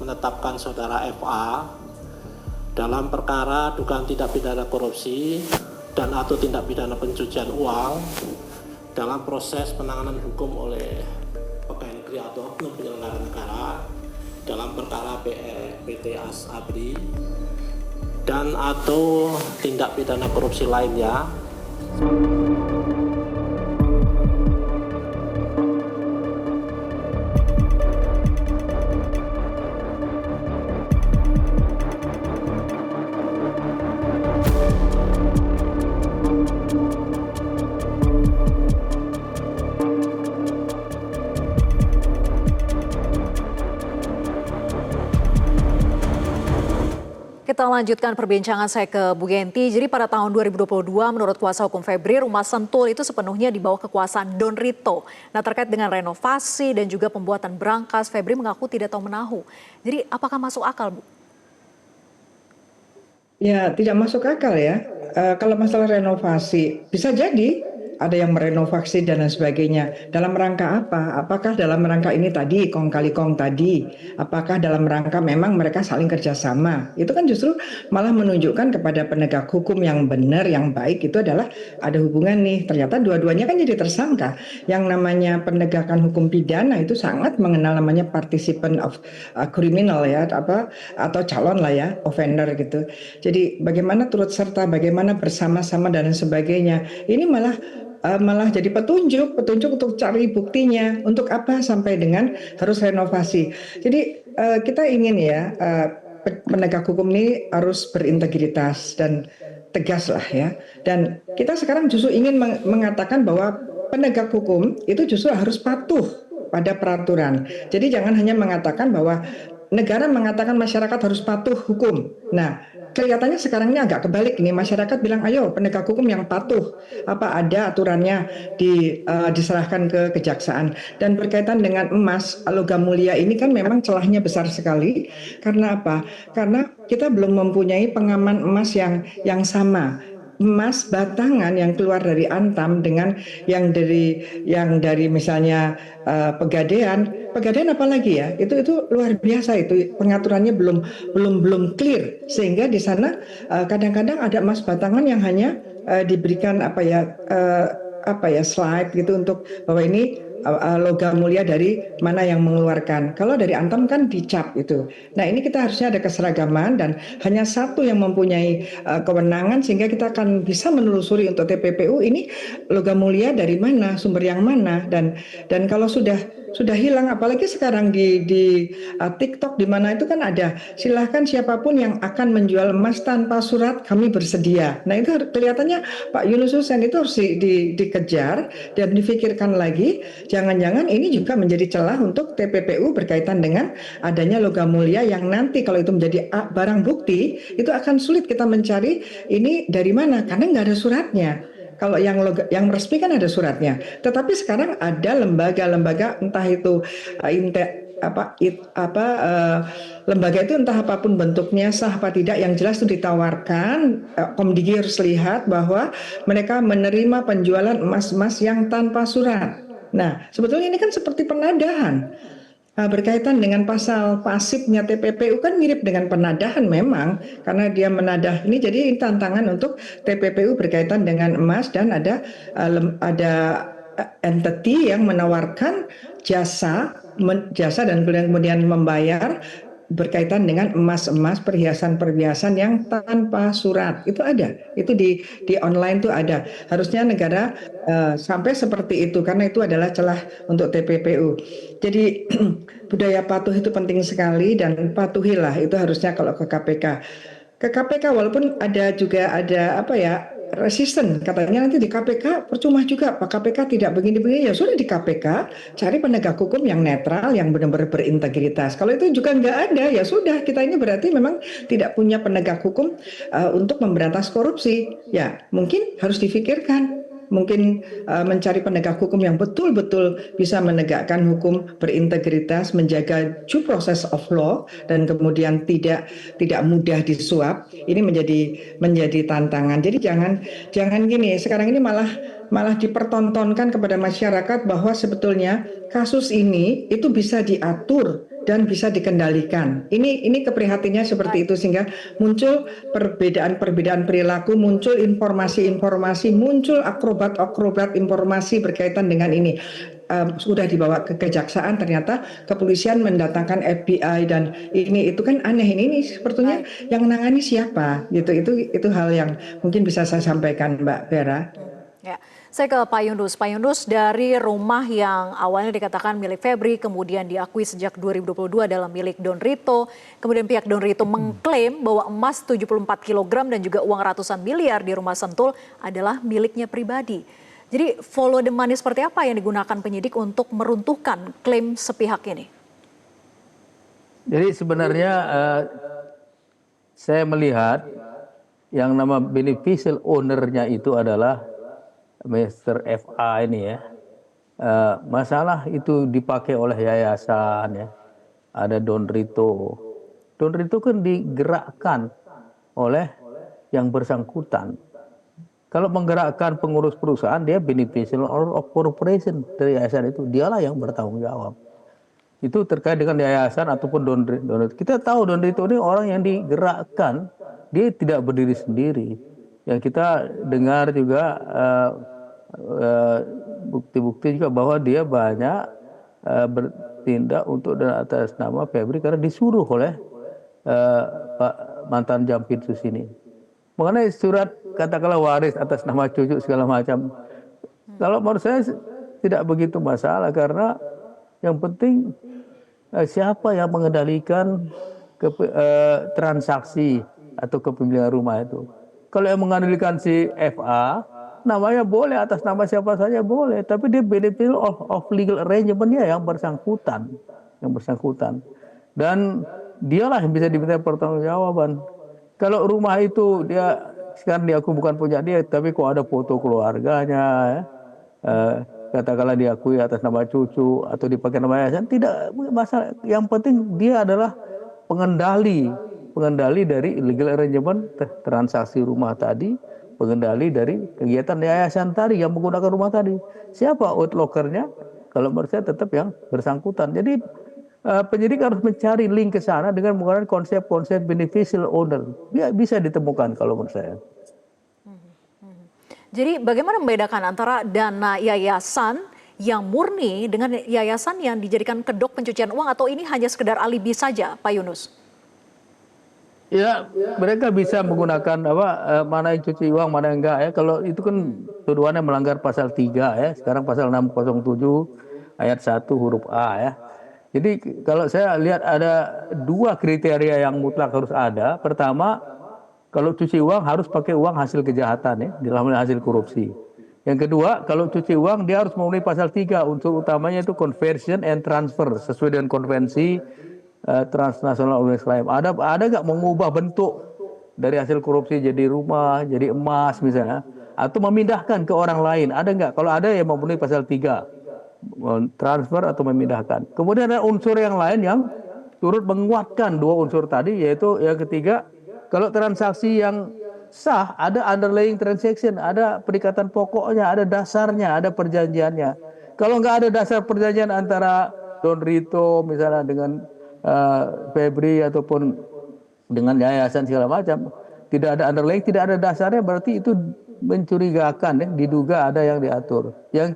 menetapkan saudara FA dalam perkara dugaan tindak pidana korupsi dan atau tindak pidana pencucian uang dalam proses penanganan hukum oleh pegawai negeri atau oknum penyelenggara negara dalam perkara PT Asabri dan atau tindak pidana korupsi lainnya. Kita lanjutkan perbincangan saya ke Bu Genti. Jadi pada tahun 2022 menurut kuasa hukum Febri, Rumah Sentul itu sepenuhnya di bawah kekuasaan Don Rito. Nah, terkait dengan renovasi dan juga pembuatan brankas, Febri mengaku tidak tahu menahu. Jadi apakah masuk akal, Bu? Ya, tidak masuk akal ya. Kalau masalah renovasi, bisa jadi ada yang merenovasi dan lain sebagainya. Dalam rangka apa? Apakah dalam rangka ini tadi, kong kali kong tadi? Apakah dalam rangka memang mereka saling kerjasama? Itu kan justru malah menunjukkan kepada penegak hukum yang benar, yang baik, itu adalah ada hubungan nih. Ternyata dua-duanya kan jadi tersangka. Yang namanya penegakan hukum pidana itu sangat mengenal namanya participant of criminal ya, atau calon lah ya, offender gitu. Jadi bagaimana turut serta, bagaimana bersama-sama dan sebagainya. Ini malah jadi petunjuk untuk cari buktinya, untuk apa sampai dengan harus renovasi. Jadi kita ingin ya penegak hukum ini harus berintegritas dan tegas lah ya. Dan kita sekarang justru ingin mengatakan bahwa penegak hukum itu justru harus patuh pada peraturan. Jadi jangan hanya mengatakan bahwa negara mengatakan masyarakat harus patuh hukum. Nah, kelihatannya sekarang ini agak kebalik nih, masyarakat bilang ayo penegak hukum yang patuh, apa ada aturannya diserahkan ke kejaksaan. Dan berkaitan dengan emas, logam mulia ini kan memang celahnya besar sekali. Karena apa? Karena kita belum mempunyai pengaman emas yang sama. Emas batangan yang keluar dari Antam dengan yang dari misalnya Pegadaian apalagi ya, itu luar biasa, itu pengaturannya belum clear, sehingga di sana kadang-kadang ada emas batangan yang hanya diberikan slide gitu untuk bahwa ini logam mulia dari mana yang mengeluarkan. Kalau dari Antam kan dicap itu. Nah, ini kita harusnya ada keseragaman dan hanya satu yang mempunyai kewenangan, sehingga kita akan bisa menelusuri untuk TPPU ini logam mulia dari mana, sumber yang mana, dan kalau sudah hilang, apalagi sekarang di TikTok di mana itu kan ada silahkan siapapun yang akan menjual emas tanpa surat kami bersedia. Nah, itu kelihatannya Pak Yunus Hussein itu harus dikejar dan difikirkan lagi. Jangan-jangan ini juga menjadi celah untuk TPPU berkaitan dengan adanya logam mulia yang nanti kalau itu menjadi barang bukti, itu akan sulit kita mencari ini dari mana karena nggak ada suratnya. Kalau yang resmi kan ada suratnya. Tetapi sekarang ada lembaga-lembaga entah itu lembaga itu entah apapun bentuknya, sah apa tidak, yang jelas itu ditawarkan. Komdigi harus lihat bahwa mereka menerima penjualan emas-emas yang tanpa surat. Nah, sebetulnya ini kan seperti penadahan. Berkaitan dengan pasal pasifnya TPPU kan mirip dengan penadahan memang, karena dia menadah ini, jadi ini tantangan untuk TPPU berkaitan dengan emas, dan ada entity yang menawarkan jasa dan kemudian membayar berkaitan dengan emas-emas, perhiasan-perhiasan yang tanpa surat. Itu ada, itu di online tuh ada. Harusnya negara sampai seperti itu, karena itu adalah celah untuk TPPU. Jadi budaya patuh itu penting sekali, dan patuhilah itu harusnya kalau ke KPK. Ke KPK walaupun ada resisten, katanya nanti di KPK percuma juga, Pak KPK tidak begini-begini. Ya sudah, di KPK cari penegak hukum yang netral, yang benar-benar berintegritas. Kalau itu juga nggak ada, ya sudah, kita ini berarti memang tidak punya penegak hukum untuk memberantas korupsi. Ya mungkin harus difikirkan, mungkin mencari penegak hukum yang betul-betul bisa menegakkan hukum, berintegritas, menjaga due process of law, dan kemudian tidak mudah disuap. Ini menjadi tantangan. Jadi jangan gini, sekarang ini malah dipertontonkan kepada masyarakat bahwa sebetulnya kasus ini itu bisa diatur dan bisa dikendalikan. Ini keprihatinnya seperti itu, sehingga muncul perbedaan perilaku, muncul informasi-informasi, muncul akrobat informasi berkaitan dengan ini. Sudah dibawa ke kejaksaan, ternyata kepolisian mendatangkan FBI dan ini itu kan aneh. Ini sepertinya yang menangani siapa gitu. Itu hal yang mungkin bisa saya sampaikan, Mbak Vera. Ya, saya ke Pak Yunus. Pak Yunus, dari rumah yang awalnya dikatakan milik Febri, kemudian diakui sejak 2022 adalah milik Don Rito, kemudian pihak Don Rito mengklaim bahwa emas 74 kg dan juga uang ratusan miliar di rumah Sentul adalah miliknya pribadi. Jadi follow the money seperti apa yang digunakan penyidik untuk meruntuhkan klaim sepihak ini? Jadi sebenarnya saya melihat yang nama beneficial owner-nya itu adalah Mr. FA ini ya. Masalah itu dipakai oleh yayasan ya. Ada Don Rito. Don Rito kan digerakkan oleh yang bersangkutan. Kalau menggerakkan pengurus perusahaan, dia beneficial owner of corporation dari yayasan itu. Dialah yang bertanggung jawab. Itu terkait dengan yayasan ataupun Don Rito. Kita tahu Don Rito ini orang yang digerakkan, dia tidak berdiri sendiri. Yang kita dengar juga bukti-bukti juga bahwa dia banyak bertindak untuk dan atas nama Febri karena disuruh oleh Pak mantan Jampitsus ini. Mengenai surat katakanlah waris atas nama cucu segala macam, kalau menurut saya tidak begitu masalah karena yang penting siapa yang mengendalikan transaksi atau kepemilikan rumah itu. Kalau yang mengendalikan si FA, namanya boleh atas nama siapa saja boleh, tapi dia benefit of legal arrangementnya yang bersangkutan, dan dialah yang bisa diminta pertanggungjawaban. Kalau rumah itu dia sekarang diakui bukan punya dia, tapi kok ada foto keluarganya, ya, katakanlah diakui atas nama cucu atau dipakai nama yayasan, tidak masalah. Yang penting dia adalah pengendali dari legal arrangement transaksi rumah tadi, pengendali dari kegiatan yayasan tadi yang menggunakan rumah tadi. Siapa outlookernya? Kalau menurut saya tetap yang bersangkutan. Jadi penyidik harus mencari link ke sana dengan menggunakan konsep-konsep beneficial owner. Dia bisa ditemukan kalau menurut saya. Jadi bagaimana membedakan antara dana yayasan yang murni dengan yayasan yang dijadikan kedok pencucian uang, atau ini hanya sekedar alibi saja, Pak Yunus? Ya, mereka bisa menggunakan mana yang cuci uang, mana yang enggak ya. Kalau itu kan tuduhannya melanggar pasal 3 ya. Sekarang pasal 607 ayat 1 huruf A ya. Jadi kalau saya lihat ada 2 kriteria yang mutlak harus ada. Pertama, kalau cuci uang harus pakai uang hasil kejahatan ya, dalam hasil korupsi. Yang kedua, kalau cuci uang dia harus memenuhi pasal 3, unsur utamanya itu conversion and transfer sesuai dengan konvensi transnasional organized crime. Ada nggak mengubah bentuk dari hasil korupsi jadi rumah, jadi emas misalnya, atau memindahkan ke orang lain? Ada nggak? Kalau ada ya memenuhi pasal 3, transfer atau memindahkan. Kemudian ada unsur yang lain yang turut menguatkan 2 unsur tadi, yaitu yang ketiga, kalau transaksi yang sah, ada underlying transaction, ada perikatan pokoknya, ada dasarnya, ada perjanjiannya. Kalau nggak ada dasar perjanjian antara Don Rito misalnya dengan Febri ataupun dengan yayasan segala macam, tidak ada underlying, tidak ada dasarnya, berarti itu mencurigakan ya, diduga ada yang diatur. Yang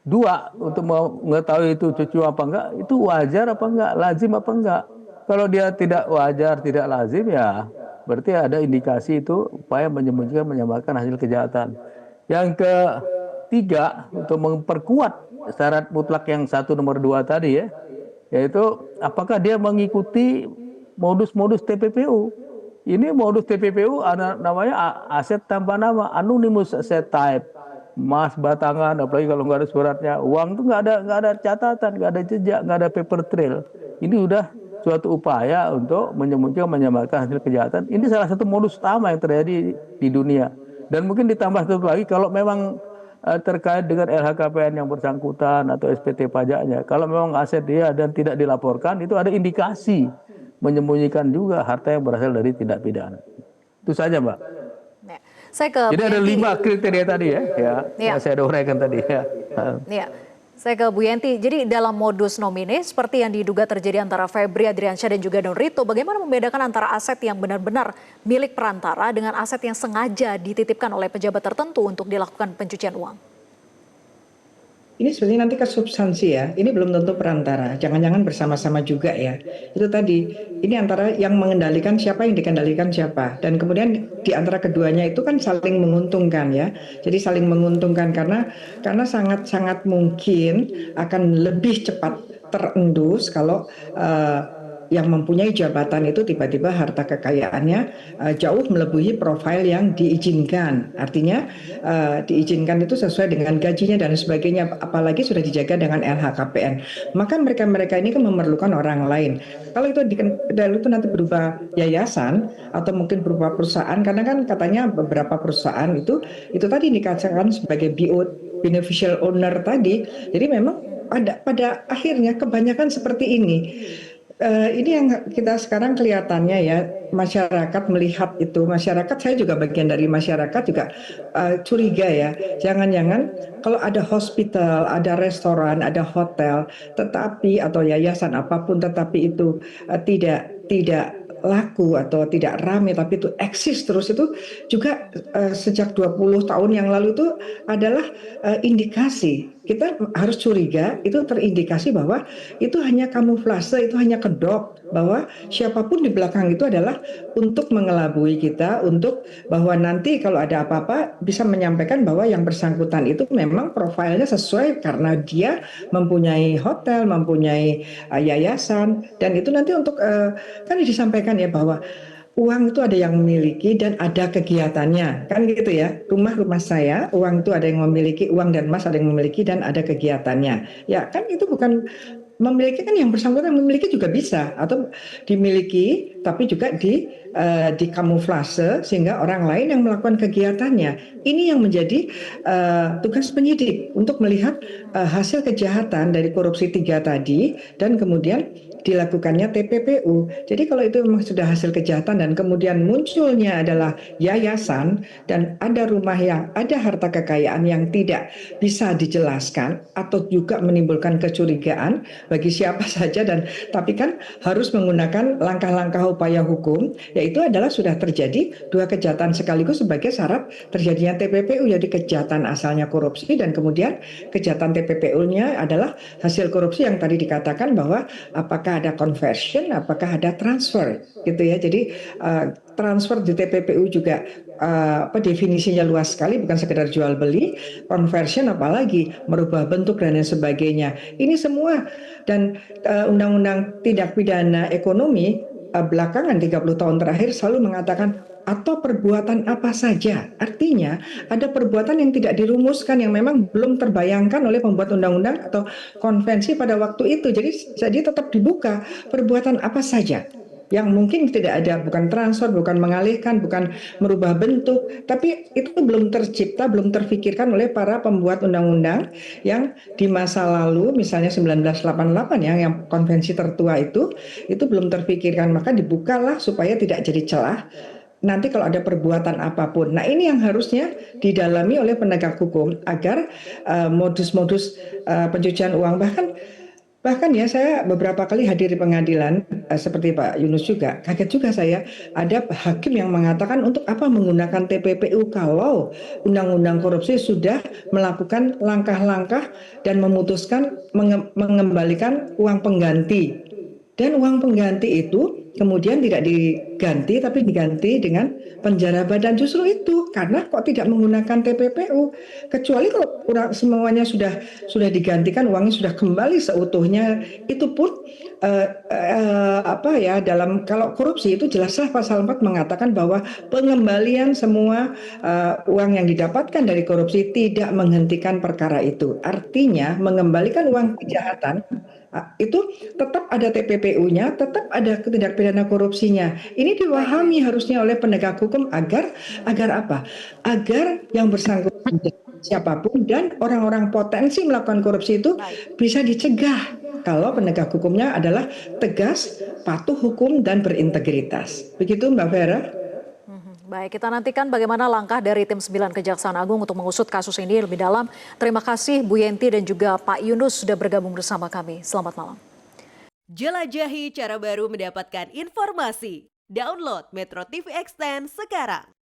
kedua, untuk mengetahui itu cucu apa enggak, itu wajar apa enggak, lazim apa enggak. Kalau dia tidak wajar, tidak lazim, ya berarti ada indikasi itu upaya menyembunyikan, menyamarkan hasil kejahatan. Yang ketiga, untuk memperkuat syarat mutlak yang 1 nomor 2 tadi ya, yaitu apakah dia mengikuti modus-modus TPPU. Ini modus TPPU namanya aset tanpa nama, anonymous asset type, emas batangan, apalagi kalau nggak ada suratnya, uang itu nggak ada catatan, nggak ada jejak, nggak ada paper trail. Ini udah suatu upaya untuk menyembunyikan, menyamarkan hasil kejahatan. Ini salah satu modus utama yang terjadi di dunia. Dan mungkin ditambah satu lagi, kalau memang terkait dengan LHKPN yang bersangkutan atau SPT pajaknya, kalau memang aset dia dan tidak dilaporkan, itu ada indikasi menyembunyikan juga harta yang berasal dari tindak pidana. Itu saja, Mbak. Ya. Saya ke Jadi ada 5 kriteria tadi ya, ya. yang saya uraikan tadi ya. Ya. Saya ke Bu Yenti, jadi dalam modus nomine seperti yang diduga terjadi antara Febri Adriansyah dan juga Don Rito, bagaimana membedakan antara aset yang benar-benar milik perantara dengan aset yang sengaja dititipkan oleh pejabat tertentu untuk dilakukan pencucian uang? Ini sebenarnya nanti ke substansi ya, ini belum tentu perantara, jangan-jangan bersama-sama juga ya. Itu tadi, ini antara yang mengendalikan siapa, yang dikendalikan siapa. Dan kemudian di antara keduanya itu kan saling menguntungkan ya. Jadi saling menguntungkan karena sangat-sangat mungkin akan lebih cepat terendus kalau yang mempunyai jabatan itu tiba-tiba harta kekayaannya jauh melebihi profil yang diizinkan. Artinya diizinkan itu sesuai dengan gajinya dan sebagainya, apalagi sudah dijaga dengan LHKPN. Maka mereka-mereka ini kan memerlukan orang lain. Kalau itu nanti berupa yayasan atau mungkin berupa perusahaan, karena kan katanya beberapa perusahaan itu tadi dikatakan sebagai BO, beneficial owner tadi. Jadi memang pada akhirnya kebanyakan seperti ini. Ini yang kita sekarang kelihatannya ya, masyarakat melihat itu, masyarakat, saya juga bagian dari masyarakat juga curiga ya, jangan-jangan kalau ada hospital, ada restoran, ada hotel, tetapi atau yayasan apapun, tetapi itu tidak laku atau tidak ramai tapi itu eksis terus, itu juga sejak 20 tahun yang lalu itu adalah indikasi. Kita harus curiga, itu terindikasi bahwa itu hanya kamuflase, itu hanya kedok, bahwa siapapun di belakang itu adalah untuk mengelabui kita, untuk bahwa nanti kalau ada apa-apa bisa menyampaikan bahwa yang bersangkutan itu memang profilnya sesuai karena dia mempunyai hotel, mempunyai yayasan, dan itu nanti untuk kan disampaikan ya bahwa uang itu ada yang memiliki dan ada kegiatannya, kan gitu ya. Rumah saya, uang itu ada yang memiliki, uang dan emas ada yang memiliki dan ada kegiatannya. Ya kan itu bukan memiliki, kan yang bersangkutan memiliki juga bisa, atau dimiliki tapi juga dikamuflase sehingga orang lain yang melakukan kegiatannya. Ini yang menjadi tugas penyidik untuk melihat hasil kejahatan dari korupsi 3 tadi dan kemudian dilakukannya TPPU. Jadi kalau itu memang sudah hasil kejahatan dan kemudian munculnya adalah yayasan dan ada rumah yang ada harta kekayaan yang tidak bisa dijelaskan atau juga menimbulkan kecurigaan bagi siapa saja, dan tapi kan harus menggunakan langkah-langkah upaya hukum, yaitu adalah sudah terjadi 2 kejahatan sekaligus sebagai syarat terjadinya TPPU, jadi kejahatan asalnya korupsi dan kemudian kejahatan TPPU-nya adalah hasil korupsi yang tadi dikatakan bahwa apakah ada conversion, apakah ada transfer, gitu ya. Jadi transfer di TPPU juga definisinya luas sekali, bukan sekedar jual beli, conversion apalagi merubah bentuk dan lain sebagainya. Ini semua, dan undang-undang tindak pidana ekonomi belakangan 30 tahun terakhir selalu mengatakan atau perbuatan apa saja. Artinya ada perbuatan yang tidak dirumuskan, yang memang belum terbayangkan oleh pembuat undang-undang atau konvensi pada waktu itu. Jadi tetap dibuka perbuatan apa saja yang mungkin tidak ada, bukan transfer, bukan mengalihkan, bukan merubah bentuk, tapi itu belum tercipta, belum terfikirkan oleh para pembuat undang-undang yang di masa lalu, misalnya 1988 yang konvensi tertua itu belum terfikirkan, maka dibukalah supaya tidak jadi celah nanti kalau ada perbuatan apapun. Nah, ini yang harusnya didalami oleh penegak hukum agar modus-modus pencucian uang, bahkan ya, saya beberapa kali hadir di pengadilan seperti Pak Yunus juga, kaget juga saya, ada hakim yang mengatakan untuk apa menggunakan TPPU kalau undang-undang korupsi sudah melakukan langkah-langkah dan memutuskan mengembalikan uang pengganti. Dan uang pengganti itu kemudian tidak diganti tapi diganti dengan penjara badan. Justru itu karena kok tidak menggunakan TPPU, kecuali kalau semuanya sudah digantikan, uangnya sudah kembali seutuhnya, itu pun dalam kalau korupsi itu jelaslah pasal 4 mengatakan bahwa pengembalian semua uang yang didapatkan dari korupsi tidak menghentikan perkara itu. Artinya mengembalikan uang kejahatan itu tetap ada TPPU-nya, tetap ada tindak pidana korupsinya. Ini dipahami harusnya oleh penegak hukum agar apa? Agar yang bersangkutan siapapun dan orang-orang potensi melakukan korupsi itu bisa dicegah kalau penegak hukumnya adalah tegas, patuh hukum dan berintegritas. Begitu Mbak Vera? Baik, kita nantikan bagaimana langkah dari tim 9 Kejaksaan Agung untuk mengusut kasus ini lebih dalam. Terima kasih Bu Yenti dan juga Pak Yunus sudah bergabung bersama kami. Selamat malam. Jelajahi cara baru mendapatkan informasi. Download Metro TV Extend sekarang.